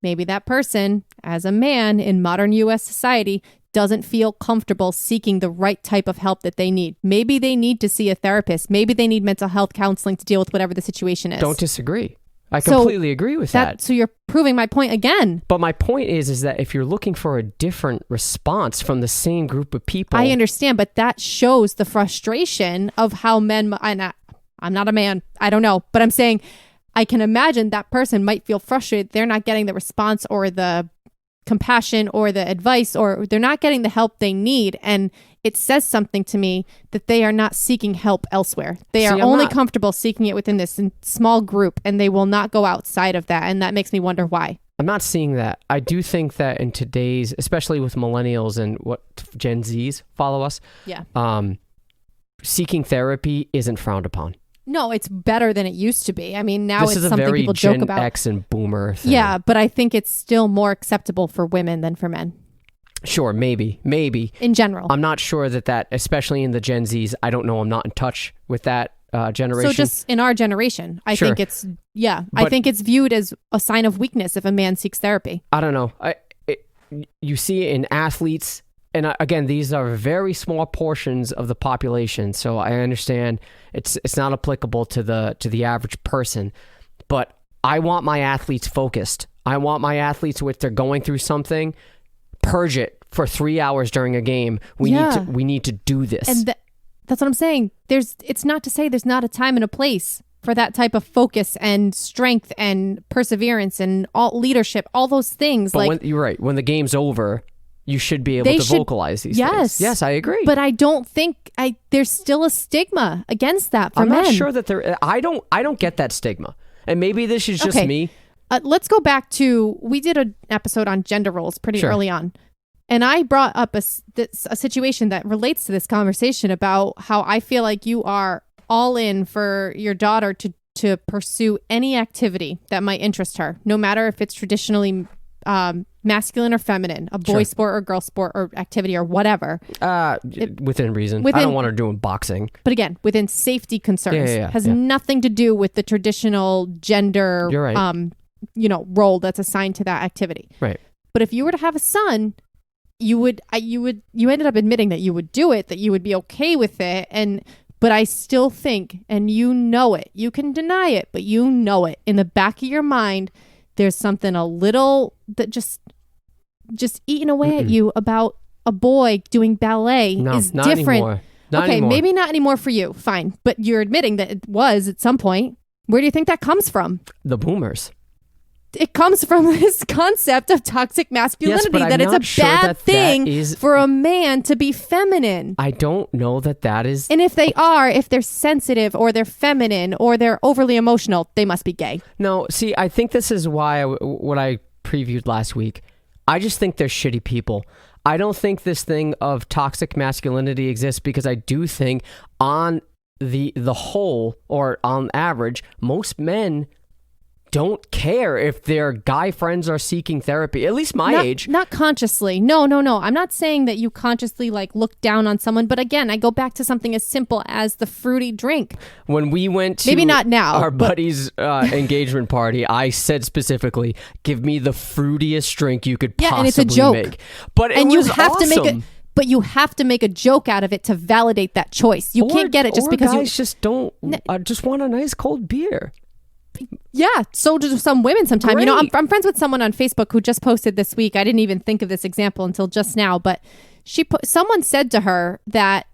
Maybe that person, as a man in modern US society, doesn't feel comfortable seeking the right type of help that they need. Maybe they need to see a therapist. Maybe they need mental health counseling to deal with whatever the situation is. Don't disagree. I So completely agree with that. So you're proving my point again. But my point is that if you're looking for a different response from the same group of people, I understand, but that shows the frustration of how men, I'm not a man, I don't know, but I'm saying I can imagine that person might feel frustrated. They're not getting the response or the compassion or the advice, or they're not getting the help they need. And it says something to me that they are not seeking help elsewhere. They are I'm only not. comfortable seeking it within this small group, and they will not go outside of that. And that makes me wonder why. I'm not seeing that. I do think that in today's, especially with millennials and what Gen Zs follow us, Yeah. seeking therapy isn't frowned upon. No, it's better than it used to be. I mean, now This it's is a something very people Gen joke about. X and Boomer thing. Yeah, but I think it's still more acceptable for women than for men Sure, maybe. in general. I'm not sure that, especially in the Gen Zs, I don't know, I'm not in touch with that generation. So just in our generation, I Sure. think it's, I think it's viewed as a sign of weakness if a man seeks therapy. I don't know. You see it in athletes, and again, these are very small portions of the population, so I understand it's not applicable to the average person. But I want my athletes focused. I want my athletes, if they're going through something, purge it for 3 hours during a game. We need to do this. And that's what I'm saying. It's not to say there's not a time and a place for that type of focus and strength and perseverance and all leadership, all those things. But you're right. When the game's over, you should be able to vocalize these things. Yes, I agree. But I don't think there's still a stigma against that for I'm men. not sure that there. I don't get that stigma. And maybe this is just me. Let's go back to, we did an episode on gender roles pretty early on. And I brought up a situation that relates to this conversation about how I feel like you are all in for your daughter to pursue any activity that might interest her, no matter if it's traditionally masculine or feminine, a boy sport or girl sport or activity or whatever. Within reason. I don't want her doing boxing. But again, within safety concerns. Has nothing to do with the traditional gender role that's assigned to that activity. Right. But if you were to have a son, you ended up admitting that you would do it, that you would be okay with it. But I still think, and you know it, you can deny it, but you know it in the back of your mind, there's something a little that just eating away at you about a boy doing ballet is not different. Anymore. Not anymore. Maybe not anymore for you. Fine. But you're admitting that it was at some point. Where do you think that comes from? The boomers. It comes from this concept of toxic masculinity, that it's a bad thing for a man to be feminine. I don't know that is. And if they're sensitive or they're feminine or they're overly emotional, they must be gay. No, see, I think this is why what I previewed last week. I just think they're shitty people. I don't think this thing of toxic masculinity exists because I do think on the whole, or on average, most men don't care if their guy friends are seeking therapy, at least my age. Not consciously. No. I'm not saying that you consciously look down on someone. But again, I go back to something as simple as the fruity drink. When we went to maybe not now, our buddy's engagement party, I said specifically, give me the fruitiest drink you could possibly and it's a joke. make. But you have to make it. But you have to make a joke out of it to validate that choice. You can't get it just because guys just don't just want a nice cold beer. Yeah, so do some women sometimes. Great. You know, I'm friends with someone on Facebook who just posted this week. I didn't even think of this example until just now, but someone said to her that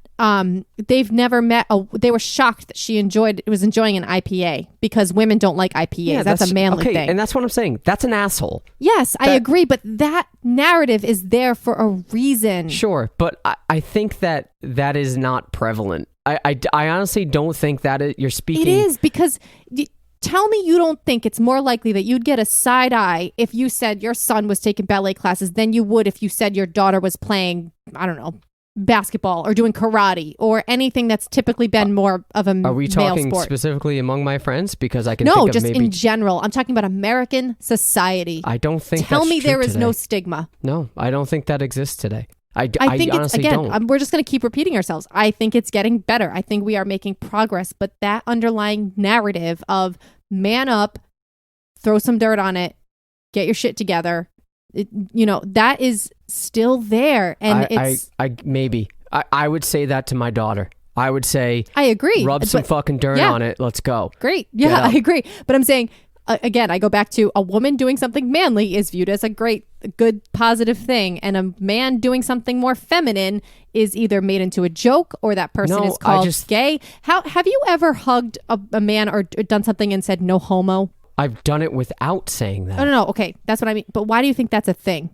they've never met they were shocked that she was enjoying an IPA because women don't like IPAs. Yeah, that's a manly thing. And that's what I'm saying. That's an asshole. Yes, I agree, but that narrative is there for a reason. Sure, but I think that is not prevalent. I honestly don't think that you're speaking. It is, because tell me you don't think it's more likely that you'd get a side eye if you said your son was taking ballet classes than you would if you said your daughter was playing, I don't know, basketball or doing karate or anything that's typically been more of a male sport. Are we talking specifically among my friends? Because I can think of just maybe... in general. I'm talking about American society. I don't think Tell me there is today. No stigma. No, I don't think that exists today. I think honestly it's, don't. We're just going to keep repeating ourselves. I think it's getting better. I think we are making progress, but that underlying narrative of man up, throw some dirt on it, get your shit together, that is still there. And I would say that to my daughter. I would say, I agree. Rub some fucking dirt on it. Let's go. Great. Yeah, I agree. But I'm saying, again, I go back to a woman doing something manly is viewed as a good, positive thing. And a man doing something more feminine is either made into a joke or that person is called gay. Have you ever hugged a man or done something and said no homo? I've done it without saying that. No. Okay, that's what I mean. But why do you think that's a thing?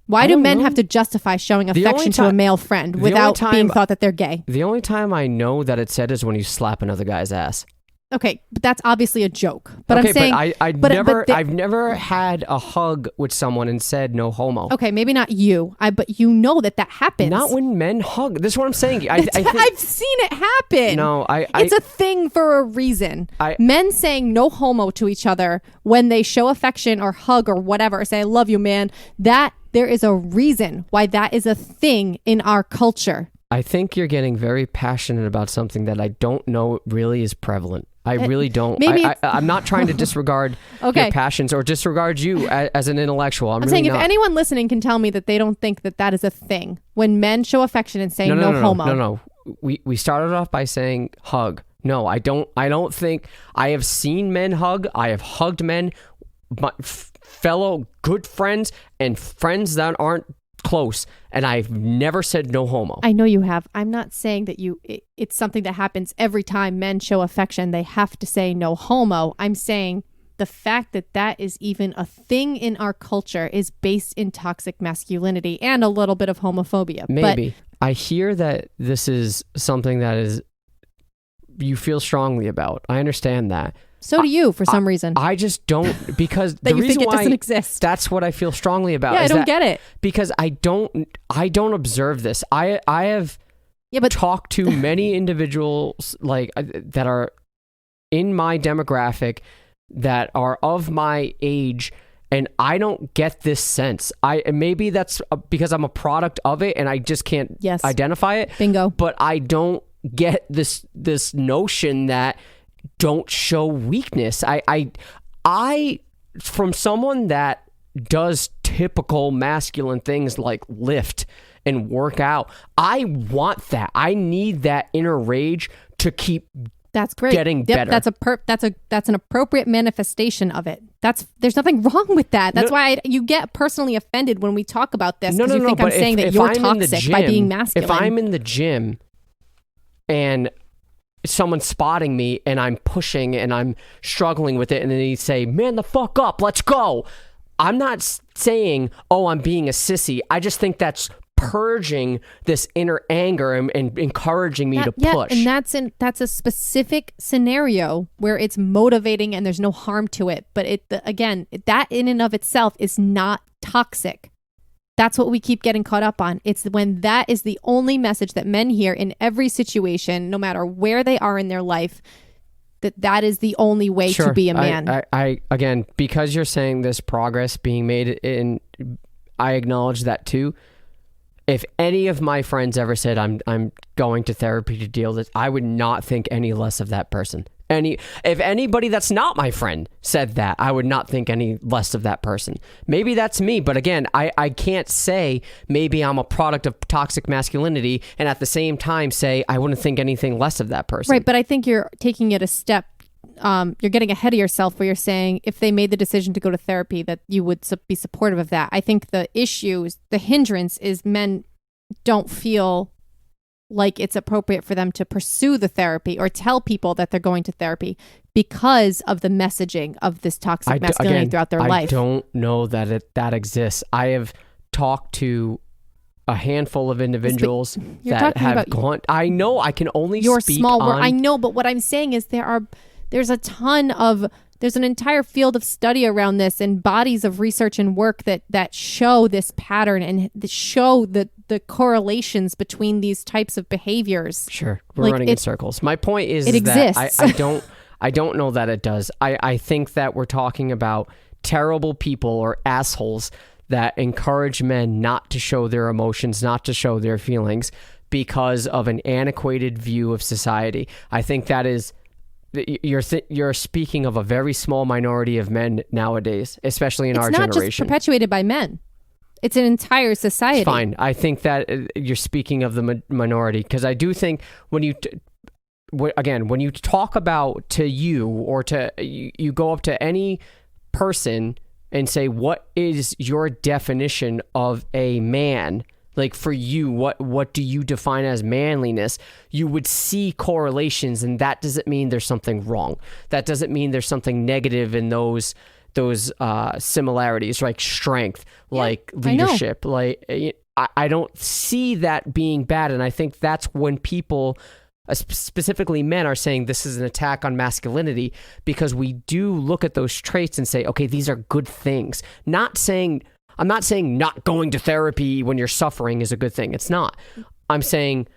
Why do men have to justify showing affection to a male friend without being thought that they're gay? The only time I know that it's said is when you slap another guy's ass. Okay, but that's obviously a joke. But okay, I'm saying, I've never had a hug with someone and said no homo. Okay, maybe not you. But you know that happens. Not when men hug. This is what I'm saying. I think, I've seen it happen. No, it's a thing for a reason. Men saying no homo to each other when they show affection or hug or whatever, or say I love you, man. That there is a reason why that is a thing in our culture. I think you're getting very passionate about something that I don't know really is prevalent. I really don't. I'm not trying to disregard your passions or disregard you as an intellectual. I'm really saying not. If anyone listening can tell me that they don't think that is a thing, when men show affection and say no homo. No. We started off by saying hug. No, I don't think. I have seen men hug. I have hugged men, my fellow good friends and friends that aren't close, and I've never said no homo. I know you have. I'm not saying that it's something that happens every time men show affection. They have to say no homo. I'm saying the fact that is even a thing in our culture is based in toxic masculinity and a little bit of homophobia. Maybe. But I hear that this is something that is you feel strongly about. I understand that. So do you, for some reason. I just don't, because that the you reason think it why doesn't exist. That's what I feel strongly about. Yeah, I don't get it. Because I don't observe this. I have talked to many individuals like that are in my demographic that are of my age, and I don't get this sense. Maybe that's because I'm a product of it and I just can't identify it. Bingo. But I don't get this notion that don't show weakness. I from someone that does typical masculine things like lift and work out, I want that. I need that inner rage to keep that's great. Getting better. That's an appropriate manifestation of it. There's nothing wrong with that. That's why you get personally offended when we talk about this because you think I'm saying that you're toxic by being masculine. If I'm in the gym and someone's spotting me and I'm pushing and I'm struggling with it, and then they say, "Man the fuck up, let's go." I'm not saying, "Oh, I'm being a sissy." I just think that's purging this inner anger and encouraging me to push. And that's a specific scenario where it's motivating and there's no harm to it. But that in and of itself is not toxic. That's what we keep getting caught up on. It's when that is the only message that men hear in every situation, no matter where they are in their life, that is the only way to be a man. I again, because you're saying this progress being made I acknowledge that too. If any of my friends ever said I'm going to therapy to deal with this, I would not think any less of that person. If anybody that's not my friend said that, I would not think any less of that person. Maybe that's me, but again, I can't say maybe I'm a product of toxic masculinity and at the same time say I wouldn't think anything less of that person. Right, but I think you're taking it a step. You're getting ahead of yourself where you're saying if they made the decision to go to therapy that you would be supportive of that. I think the hindrance is men don't feel like it's appropriate for them to pursue the therapy or tell people that they're going to therapy because of the messaging of this toxic masculinity throughout their life. I don't know that that exists. I have talked to a handful of individuals that have gone. I know I can only speak small on. I know, but what I'm saying is there's an entire field of study around this and bodies of research and work that show this pattern and show the correlations between these types of behaviors. Sure. We're running in circles. My point is it exists. that I don't know that it does. I think that we're talking about terrible people or assholes that encourage men not to show their emotions, not to show their feelings because of an antiquated view of society. I think that is you're speaking of a very small minority of men nowadays, especially in our generation. It's not just perpetuated by men. It's an entire society. It's fine. I think that you're speaking of the minority because I do think when you talk about to you or to you go up to any person and say, what is your definition of a man? Like for you, what do you define as manliness? You would see correlations, and that doesn't mean there's something wrong. That doesn't mean there's something negative in those similarities, like strength, like leadership. Like I don't see that being bad, and I think that's when people, specifically men, are saying this is an attack on masculinity because we do look at those traits and say, okay, these are good things. I'm not saying not going to therapy when you're suffering is a good thing. It's not. I'm saying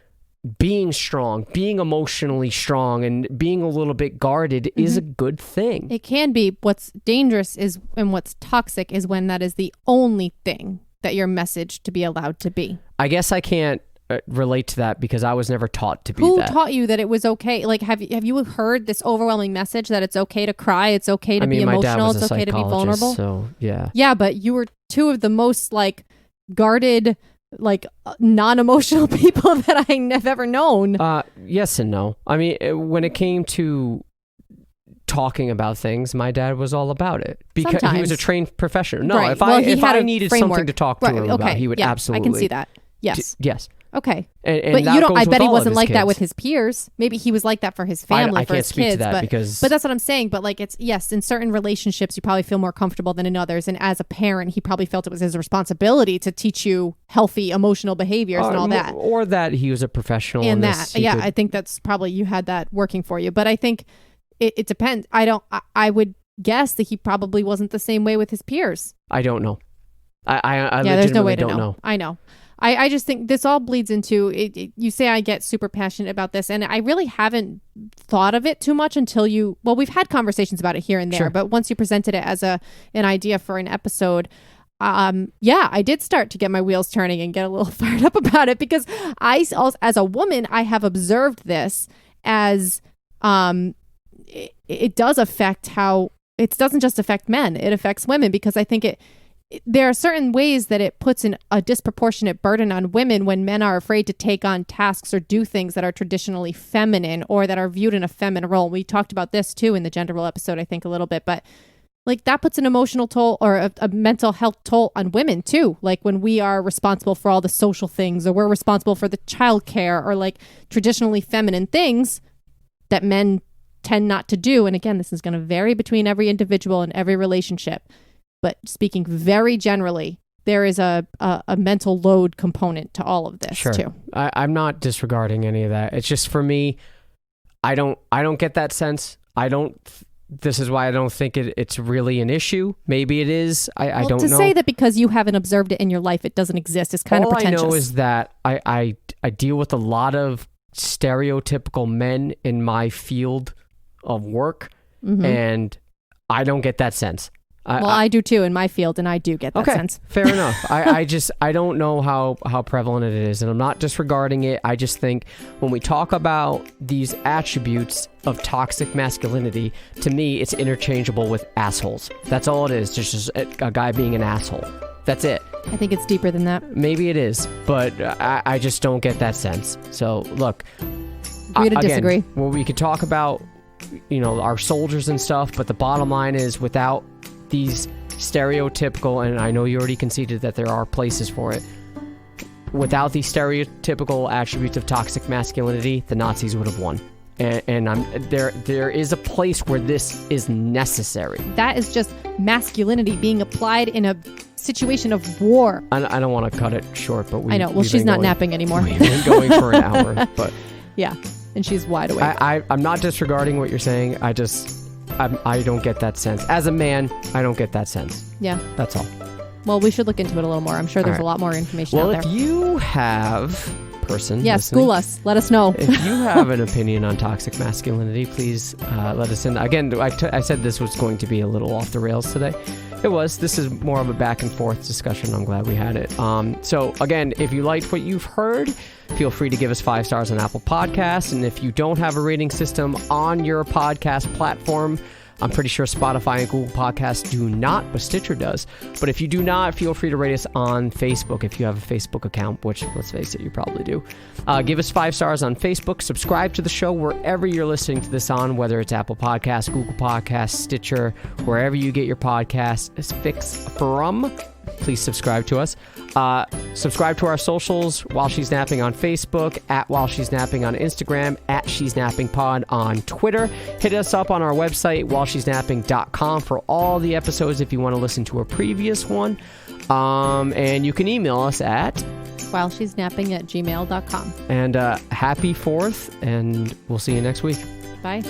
being strong, being emotionally strong, and being a little bit guarded is a good thing. It can be. What's dangerous and what's toxic is when that is the only thing that you're messaged to be allowed to be. I guess I can't relate to that because I was never taught to be Who that. taught you that it was okay? Like, have you heard this overwhelming message that it's okay to cry, it's okay to be my dad emotional, was it's a okay to be vulnerable? So yeah. Yeah, but you were two of the most like guarded, like non-emotional people that I've ever known. Yes and no. I mean, when it came to talking about things, my dad was all about it because he was Sometimes. a trained professional. No, Right. if Well, he if had I a needed framework. something to talk to Right, him about, okay, he would yeah, absolutely. I can see that. Yes. Yes. Okay. And But that you don't. goes I with bet he all of wasn't his like that kids. with his peers. Maybe he was like that for his family, I for can't his speak kids. to that because. But that's what I'm saying. But like, it's yes, in certain relationships, you probably feel more comfortable than in others. And as a parent, he probably felt it was his responsibility to teach you healthy emotional behaviors and all that. Or that he was a professional. And in that, this, he yeah, could- I think that's probably you had that working for you. But I think it depends. I would guess that he probably wasn't the same way with his peers. I don't know. I Yeah, there's no way legitimately to don't know. I know. I just think this all bleeds into it. You say I get super passionate about this, and I really haven't thought of it too much until we've had conversations about it here and there, Sure. but once you presented it as an idea for an episode, I did start to get my wheels turning and get a little fired up about it because I also, as a woman, I have observed this as it does affect how it doesn't just affect men, it affects women because I think there are certain ways that it puts a disproportionate burden on women when men are afraid to take on tasks or do things that are traditionally feminine or that are viewed in a feminine role. We talked about this too in the gender role episode, I think a little bit, but like that puts an emotional toll or a mental health toll on women too. Like when we are responsible for all the social things or we're responsible for the childcare or like traditionally feminine things that men tend not to do. And again, this is going to vary between every individual and every relationship. But speaking very generally, there is a mental load component to all of this Sure. too. I'm not disregarding any of that. It's just for me, I don't get that sense. This is why I don't think it's really an issue. Maybe it is. I don't know. To say that because you haven't observed it in your life, it doesn't exist is kind of pretentious. All I know is that I deal with a lot of stereotypical men in my field of work, and I don't get that sense. I do too in my field, and I do get that sense. Fair enough. I don't know how prevalent it is, and I'm not disregarding it. I just think when we talk about these attributes of toxic masculinity, to me, it's interchangeable with assholes. That's all it is. Just a guy being an asshole. That's it. I think it's deeper than that. Maybe it is, but I just don't get that sense. So look, Agree to disagree. Well, we could talk about our soldiers and stuff, but the bottom line is without these stereotypical, and I know you already conceded that there are places for it, without these stereotypical attributes of toxic masculinity, the Nazis would have won. And there is a place where this is necessary. That is just masculinity being applied in a situation of war. I don't want to cut it short, but I know. Well, she's not napping anymore. We've been going for an hour, but yeah, and she's wide awake. I'm not disregarding what you're saying. I don't get that sense. As a man, I don't get that sense. Yeah. That's all. Well, we should look into it a little more. I'm sure there's a lot more information out there. Well, if you have listening, school us. Let us know. If you have an opinion on toxic masculinity, please let us in. Again, I said this was going to be a little off the rails today. It was. This is more of a back and forth discussion. I'm glad we had it. So again, if you liked what you've heard, feel free to give us 5 stars on Apple Podcasts. And if you don't have a rating system on your podcast platform, I'm pretty sure Spotify and Google Podcasts do not, but Stitcher does. But if you do not, feel free to rate us on Facebook if you have a Facebook account, which, let's face it, you probably do. Give us 5 stars on Facebook. Subscribe to the show wherever you're listening to this on, whether it's Apple Podcasts, Google Podcasts, Stitcher, wherever you get your podcasts from. Please subscribe to us. Subscribe to our socials, While She's Napping on Facebook, at While She's Napping on Instagram, at She's Napping Pod on Twitter. Hit us up on our website, whileshe'snapping.com, for all the episodes if you want to listen to a previous one. And you can email us at whileshe'snapping@gmail.com. And happy 4th, and we'll see you next week. Bye.